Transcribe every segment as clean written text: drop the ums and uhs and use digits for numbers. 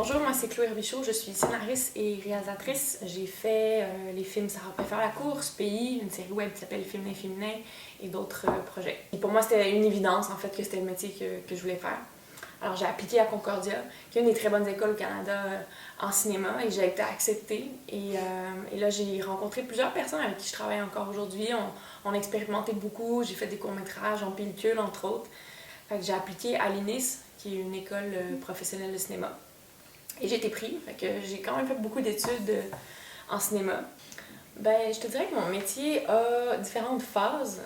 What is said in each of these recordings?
Bonjour, moi c'est Chloé Robichaud, je suis scénariste et réalisatrice. J'ai fait les films Sarah préfère la course, Pays, une série web qui s'appelle Féminin Féminin et d'autres projets. Et pour moi c'était une évidence en fait que c'était le métier que je voulais faire. Alors j'ai appliqué à Concordia, qui est une des très bonnes écoles au Canada en cinéma, et j'ai été acceptée. Et là j'ai rencontré plusieurs personnes avec qui je travaille encore aujourd'hui. On a expérimenté beaucoup, j'ai fait des courts-métrages en pellicule entre autres. Fait que j'ai appliqué à l'INIS, qui est une école professionnelle de cinéma. Et j'ai été pris, fait que j'ai quand même fait beaucoup d'études en cinéma. Ben, je te dirais que mon métier a différentes phases,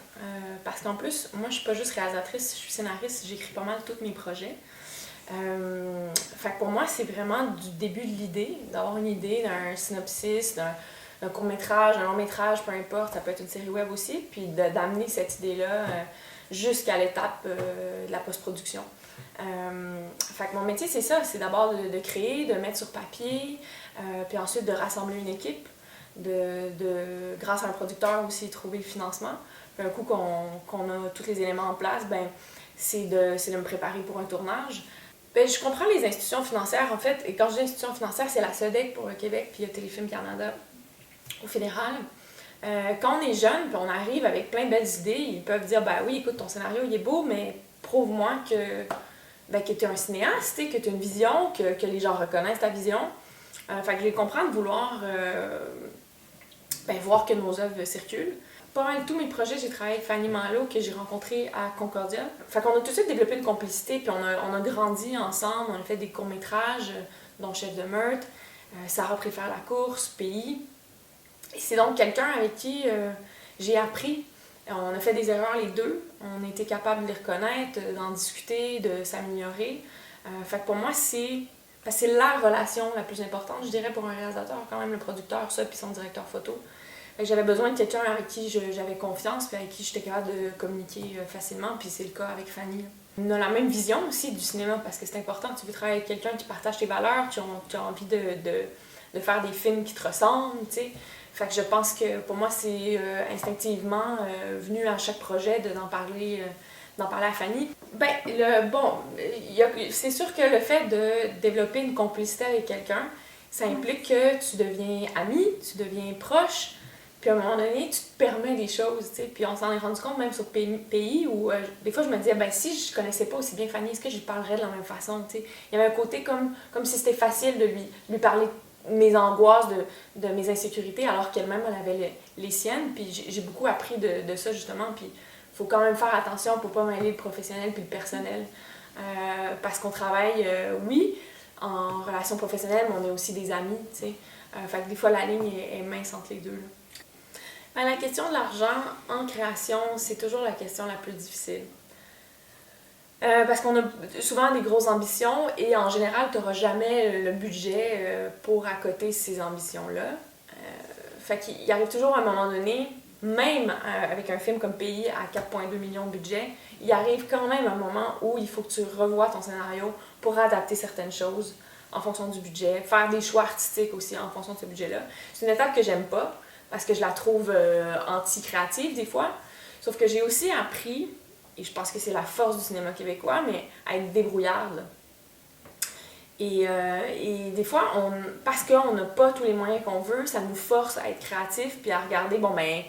parce qu'en plus, moi je suis pas juste réalisatrice, je suis scénariste, j'écris pas mal tous mes projets. Fait que pour moi, c'est vraiment du début de l'idée, d'avoir une idée d'un synopsis, d'un court-métrage, d'un long-métrage, peu importe, ça peut être une série web aussi, puis d'amener cette idée-là jusqu'à l'étape de la post-production. Fait que mon métier, c'est ça, c'est d'abord de créer, de mettre sur papier, puis ensuite de rassembler une équipe, grâce à un producteur aussi, trouver le financement. Puis un coup qu'on a tous les éléments en place, ben, c'est de me préparer pour un tournage. Ben, je comprends les institutions financières, en fait, et quand je dis institutions financières, c'est la SODEC pour le Québec, puis il y a Téléfilm Canada au fédéral. Quand on est jeune, puis on arrive avec plein de belles idées, ils peuvent dire, ben oui, écoute, ton scénario, il est beau, mais prouve-moi que tu es un cinéaste, que tu as une vision, que les gens reconnaissent ta vision. Fait que je les comprends de vouloir voir que nos œuvres circulent. Pas mal tous mes projets, j'ai travaillé avec Fanny Malo, que j'ai rencontrée à Concordia. Fait qu'on a tout de suite développé une complicité, puis on a grandi ensemble, on a fait des courts-métrages, dont Chef de meurtre, Sarah préfère la course, Pays. Et c'est donc quelqu'un avec qui j'ai appris. On a fait des erreurs les deux, on a été capable de les reconnaître, d'en discuter, de s'améliorer. Fait que pour moi, c'est la relation la plus importante, je dirais, pour un réalisateur, quand même le producteur, ça, puis son directeur photo. Fait que j'avais besoin de quelqu'un avec qui j'avais confiance, puis avec qui j'étais capable de communiquer facilement, puis c'est le cas avec Fanny. On a la même vision aussi du cinéma, parce que c'est important, tu veux travailler avec quelqu'un qui partage tes valeurs, qui a envie de faire des films qui te ressemblent, tu sais. Fait que je pense que pour moi, c'est instinctivement venu à chaque projet d'en parler à Fanny. Ben, c'est sûr que le fait de développer une complicité avec quelqu'un, ça implique que tu deviens ami, tu deviens proche, puis à un moment donné, tu te permets des choses, tu sais. Puis on s'en est rendu compte même sur Pays où des fois je me disais, ben si je connaissais pas aussi bien Fanny, est-ce que je lui parlerais de la même façon, tu sais. Il y avait un côté comme si c'était facile de lui parler mes angoisses, de mes insécurités, alors qu'elle-même, elle avait les siennes. Puis j'ai beaucoup appris de ça, justement. Puis il faut quand même faire attention pour pas mêler le professionnel puis le personnel. Parce qu'on travaille, oui, en relation professionnelle, mais on est aussi des amis, tu sais. Fait que des fois, la ligne est mince entre les deux, là. Ben, la question de l'argent en création, c'est toujours la question la plus difficile. Parce qu'on a souvent des grosses ambitions et en général, tu n'auras jamais le budget pour accoter ces ambitions-là. Fait qu'il arrive toujours à un moment donné, même avec un film comme Pays à 4,2 millions de budget, il arrive quand même un moment où il faut que tu revoies ton scénario pour adapter certaines choses en fonction du budget, faire des choix artistiques aussi en fonction de ce budget-là. C'est une étape que j'aime pas parce que je la trouve anti-créative des fois. Sauf que j'ai aussi appris, et je pense que c'est la force du cinéma québécois, mais à être débrouillarde. Et des fois, parce qu'on n'a pas tous les moyens qu'on veut, ça nous force à être créatifs puis à regarder, bon ben,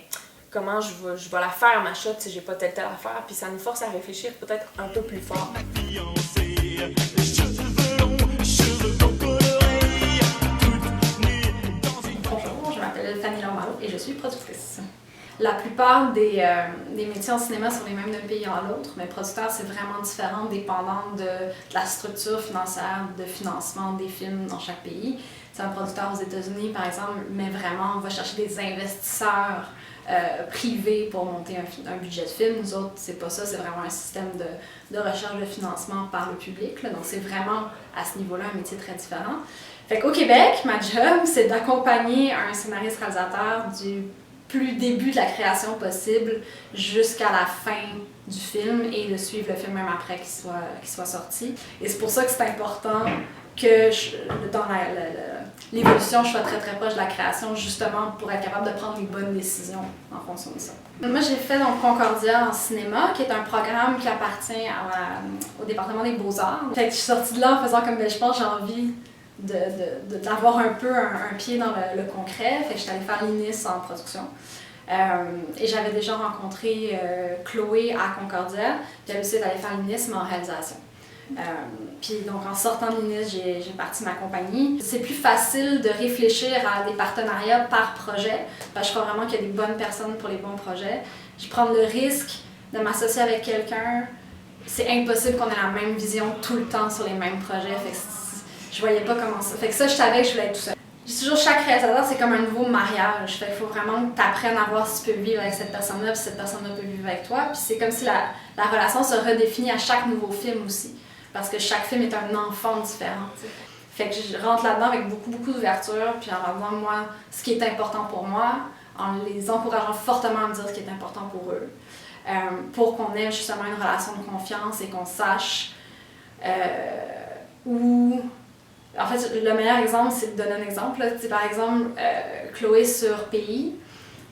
comment je vais la faire ma shot si j'ai pas telle affaire, puis ça nous force à réfléchir peut-être un peu plus fort. Bonjour, je m'appelle Fanny Lambaro et je suis productrice. La plupart des métiers en cinéma sont les mêmes d'un pays à l'autre, mais producteur, c'est vraiment différent, dépendant de la structure financière, de financement des films dans chaque pays. C'est un producteur aux États-Unis, par exemple, mais vraiment, on va chercher des investisseurs privés pour monter un budget de film. Nous autres, c'est pas ça, c'est vraiment un système de recherche de financement par le public, là. Donc, c'est vraiment, à ce niveau-là, un métier très différent. Fait qu'au Québec, ma job, c'est d'accompagner un scénariste-réalisateur du plus début de la création possible jusqu'à la fin du film et de suivre le film même après qu'il soit sorti. Et c'est pour ça que c'est important que dans l'évolution, je sois très très proche de la création, justement pour être capable de prendre les bonnes décisions en fonction de ça. Moi, j'ai fait donc Concordia en cinéma, qui est un programme qui appartient au département des beaux-arts. Fait que je suis sortie de là en faisant comme, je pense j'ai envie d'avoir un peu un pied dans le concret. Fait que j'étais allée faire l'INIS en production. Et j'avais déjà rencontré Chloé à Concordia, puis elle aussi est allée faire l'INIS, mais en réalisation. Puis donc en sortant de l'INIS, j'ai parti ma compagnie. C'est plus facile de réfléchir à des partenariats par projet, parce que je crois vraiment qu'il y a des bonnes personnes pour les bons projets. Je prends le risque de m'associer avec quelqu'un, c'est impossible qu'on ait la même vision tout le temps sur les mêmes projets. Fait que je voyais pas comment ça. Fait que ça, je savais que je voulais être tout seul. Je dis toujours, chaque réalisateur, c'est comme un nouveau mariage. Fait qu'il faut vraiment que tu apprennes à voir si tu peux vivre avec cette personne-là, puis cette personne-là peut vivre avec toi. Puis c'est comme si la relation se redéfinit à chaque nouveau film aussi. Parce que chaque film est un enfant différent. T'sais. Fait que je rentre là-dedans avec beaucoup d'ouverture, puis en leur disant, moi, ce qui est important pour moi, en les encourageant fortement à me dire ce qui est important pour eux. Pour qu'on ait justement une relation de confiance et qu'on sache où... En fait, le meilleur exemple, c'est de donner un exemple. Par exemple, Chloé sur Pays,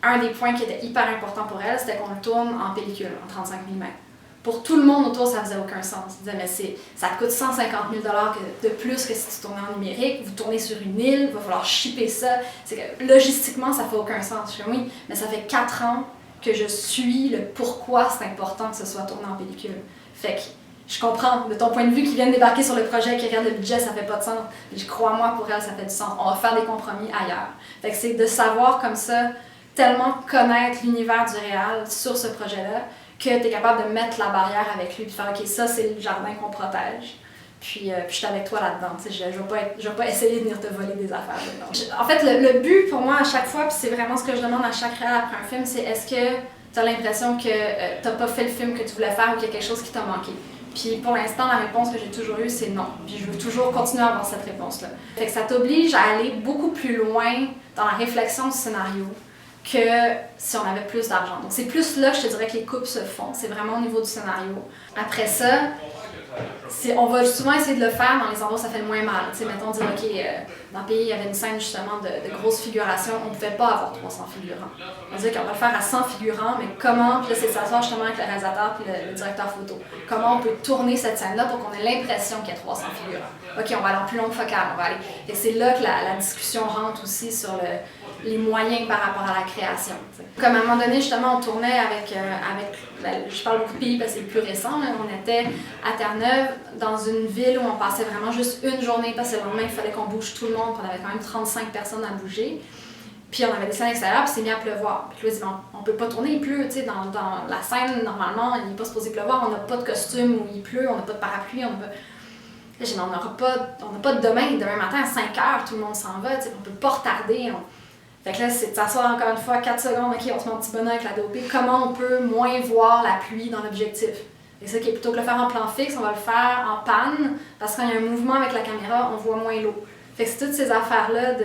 un des points qui était hyper important pour elle, c'était qu'on le tourne en pellicule, en 35 mm. Pour tout le monde autour, ça faisait aucun sens. Ils disaient, mais ça te coûte 150 000 de plus que si tu tournais en numérique, vous tournez sur une île, il va falloir shipper ça. C'est que logistiquement, ça fait aucun sens. Je dis, oui, mais ça fait 4 ans que je suis le pourquoi c'est important que ce soit tourné en pellicule. Fait que je comprends, de ton point de vue, qu'ils viennent débarquer sur le projet, qu'ils regardent le budget, ça fait pas de sens. Mais crois-moi, pour elle, ça fait du sens. On va faire des compromis ailleurs. Fait que c'est de savoir comme ça, tellement connaître l'univers du réal sur ce projet-là, que tu es capable de mettre la barrière avec lui, puis faire, OK, ça, c'est le jardin qu'on protège. Puis je suis avec toi là-dedans. Je vais pas essayer de venir te voler des affaires. En fait, le but pour moi à chaque fois, puis c'est vraiment ce que je demande à chaque réal après un film, c'est est-ce que tu as l'impression que t'as pas fait le film que tu voulais faire ou qu'il y a quelque chose qui t'a manqué? Puis pour l'instant, la réponse que j'ai toujours eue, c'est non. Puis je veux toujours continuer à avoir cette réponse-là. Fait que ça t'oblige à aller beaucoup plus loin dans la réflexion du scénario que si on avait plus d'argent. Donc c'est plus là que je te dirais que les coupes se font. C'est vraiment au niveau du scénario. Après ça, on va souvent essayer de le faire dans les endroits où ça fait le moins mal. T'sais, mettons dire, OK, dans le pays, il y avait une scène justement de grosse figuration, on ne pouvait pas avoir 300 figurants. On va dire qu'on va le faire à 100 figurants, mais comment, puis là c'est de s'asseoir justement avec le réalisateur puis le directeur photo, comment on peut tourner cette scène-là pour qu'on ait l'impression qu'il y a 300 figurants. OK, on va aller en plus longue focale, on va aller... Et c'est là que la discussion rentre aussi sur les moyens par rapport à la création. T'sais. Comme à un moment donné, justement, on tournait avec je parle beaucoup de pays parce que c'est le plus récent, là, on était à Terre-Neuve, dans une ville où on passait vraiment juste une journée, parce que le lendemain, il fallait qu'on bouge tout le monde, puis on avait quand même 35 personnes à bouger. Puis on avait des scènes extérieures, puis c'est mis à pleuvoir. Puis là, il dit, on peut pas tourner, il pleut, tu sais, dans la scène, normalement, il n'est pas supposé pleuvoir, on n'a pas de costume où il pleut, on n'a pas de parapluie, on n'a pas... Là, j'ai dit, on n'a pas de demain matin à 5 heures, tout le monde s'en va, tu sais, on peut pas retarder. Fait que là, c'est de s'asseoir encore une fois 4 secondes, OK, on se met un petit bonheur avec la DOP, comment on peut moins voir la pluie dans l'objectif. Et ça, qui est plutôt que de le faire en plan fixe, on va le faire en panne, parce que quand il y a un mouvement avec la caméra, on voit moins l'eau. Fait que c'est toutes ces affaires-là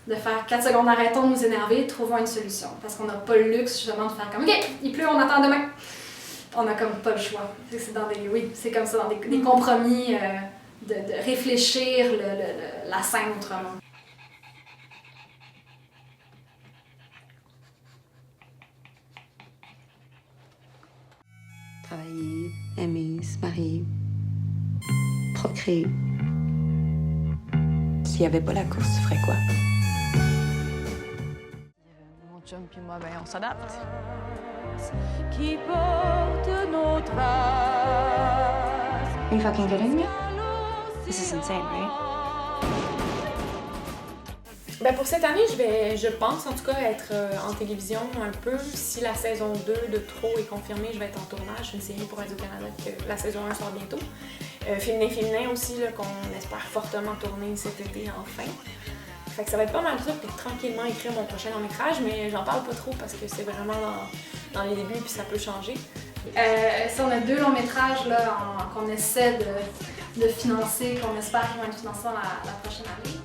de faire 4 secondes, arrêtons de nous énerver, trouvons une solution. Parce qu'on n'a pas le luxe justement de faire comme, OK, il pleut, on attend demain. On n'a comme pas le choix. C'est comme ça, dans des compromis, de réfléchir la scène autrement. Travailler, aimer, se marier, procréer. S'il n'y avait pas la course, tu ferais quoi? Mon chum puis moi, on s'adapte. Qui porte nos traces. Are you fucking kidding me? This is insane, right? Ben pour cette année, je pense en tout cas être en télévision un peu. Si la saison 2 de Trop est confirmée, je vais être en tournage. Une série pour Radio-Canada que la saison 1 sort bientôt. Féminin aussi, qu'on espère fortement tourner cet été enfin. Fait que ça va être pas mal ça pour tranquillement écrire mon prochain long-métrage, mais j'en parle pas trop parce que c'est vraiment dans les débuts puis ça peut changer. Ça, on a 2 longs-métrages qu'on essaie de financer, qu'on espère qu'ils vont être financés dans la prochaine année.